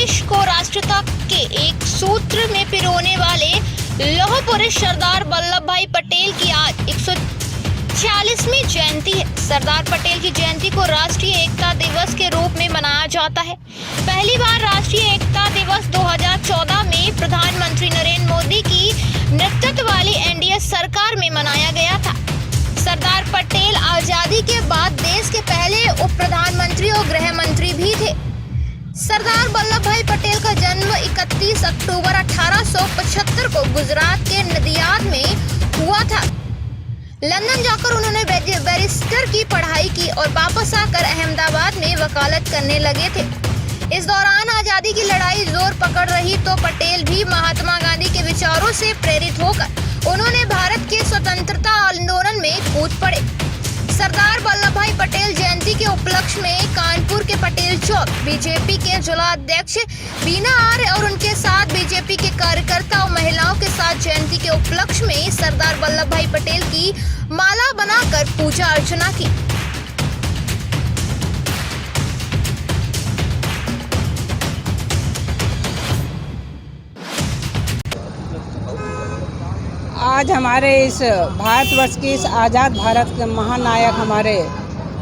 देश को राष्ट्रता के एक सूत्र में पिरोने वाले लौह पुरुष सरदार वल्लभ भाई पटेल की आज 146वीं जयंती है। सरदार पटेल की जयंती को राष्ट्रीय एकता दिवस के रूप में मनाया जाता है। पहली बार राष्ट्रीय एकता दिवस 2014 में प्रधानमंत्री नरेंद्र मोदी की नेतृत्व वाली एनडीए सरकार में मनाया गया था। सरदार पटेल आजादी के बाद देश के पहले उप प्रधानमंत्री और गृह मंत्री भी थे। सरदार वल्लभ भाई पटेल का जन्म 31 अक्टूबर 1875 को गुजरात के नदियाद में हुआ था। लंदन जाकर उन्होंने बैरिस्टर की पढ़ाई की और वापस आकर अहमदाबाद में वकालत करने लगे थे। इस दौरान आजादी की लड़ाई जोर पकड़ रही तो पटेल भी महात्मा गांधी के विचारों से प्रेरित होकर उन्होंने भारत के स्वतंत्रता आंदोलन में कूद पड़े। सरदार वल्लभ भाई पटेल जयंती के उपलक्ष्य में कानपुर के पटेल चौक बीजेपी के जिला अध्यक्ष बीना आर्य और उनके साथ बीजेपी के कार्यकर्ता और महिलाओं के साथ जयंती के उपलक्ष्य में सरदार वल्लभ भाई पटेल की माला बनाकर पूजा अर्चना की। आज हमारे इस भारतवर्ष के इस आज़ाद भारत के महानायक हमारे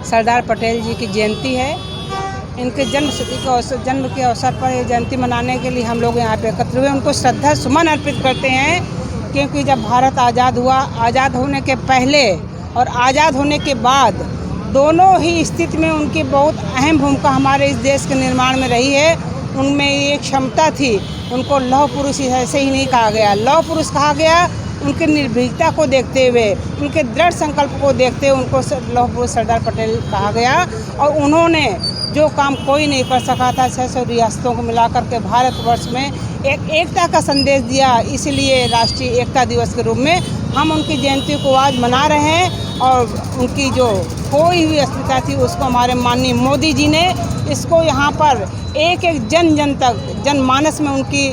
सरदार पटेल जी की जयंती है। इनके जन्म के अवसर पर ये जयंती मनाने के लिए हम लोग यहाँ पे एकत्र हुए, उनको श्रद्धा सुमन अर्पित करते हैं। क्योंकि जब भारत आज़ाद हुआ, आज़ाद होने के पहले और आज़ाद होने के बाद दोनों ही स्थिति में उनकी बहुत अहम भूमिका हमारे इस देश के निर्माण में रही है। उनमें एक क्षमता थी, उनको लौह पुरुष ऐसे ही नहीं कहा गया। लौह पुरुष कहा गया उनके निर्भीकता को देखते हुए, उनके दृढ़ संकल्प को देखते हुए उनको लौह पुरुष सरदार पटेल कहा गया। और उन्होंने जो काम कोई नहीं कर सका था, 600 रियासतों को मिलाकर के भारतवर्ष में एक एकता का संदेश दिया। इसलिए राष्ट्रीय एकता दिवस के रूप में हम उनकी जयंती को आज मना रहे हैं। और उनकी जो कोई भी अस्मिता थी उसको हमारे माननीय मोदी जी ने इसको यहाँ पर एक जन जन तक जनमानस में उनकी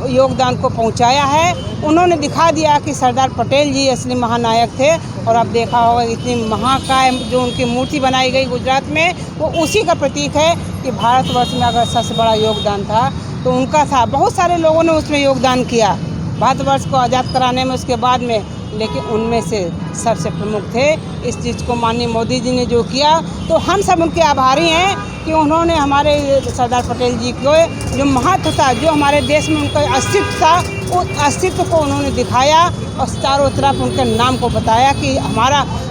योगदान को पहुंचाया है। उन्होंने दिखा दिया कि सरदार पटेल जी असली महानायक थे। और अब देखा होगा इतनी महाकाय जो उनकी मूर्ति बनाई गई गुजरात में, वो उसी का प्रतीक है कि भारतवर्ष में अगर सबसे बड़ा योगदान था तो उनका था। बहुत सारे लोगों ने उसमें योगदान किया भारतवर्ष को आज़ाद कराने में, उसके बाद में, लेकिन उनमें से सबसे प्रमुख थे। इस चीज़ को माननीय मोदी जी ने जो किया तो हम सब उनके आभारी हैं कि उन्होंने हमारे सरदार पटेल जी को जो महत्व था, जो हमारे देश में उनका अस्तित्व था, उस अस्तित्व को उन्होंने दिखाया और चारों तरफ उनके नाम को बताया कि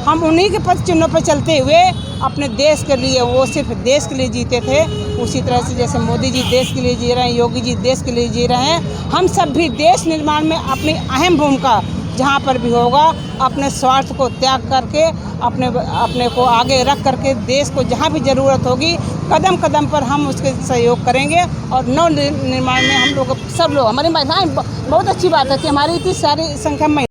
हम उन्हीं के पद चिन्हों पर चलते हुए अपने देश के लिए, वो सिर्फ देश के लिए जीते थे। उसी तरह से जैसे मोदी जी देश के लिए जी रहे हैं, योगी जी देश के लिए जी रहे हैं, हम सब भी देश निर्माण में अपनी अहम भूमिका जहाँ पर भी होगा अपने स्वार्थ को त्याग करके अपने को आगे रख करके देश को जहाँ भी ज़रूरत होगी कदम कदम पर हम उसके सहयोग करेंगे। और नव निर्माण में हम लोग सब लोग, हमारी महिलाएं, बहुत अच्छी बात है कि हमारी इतनी सारी संख्या में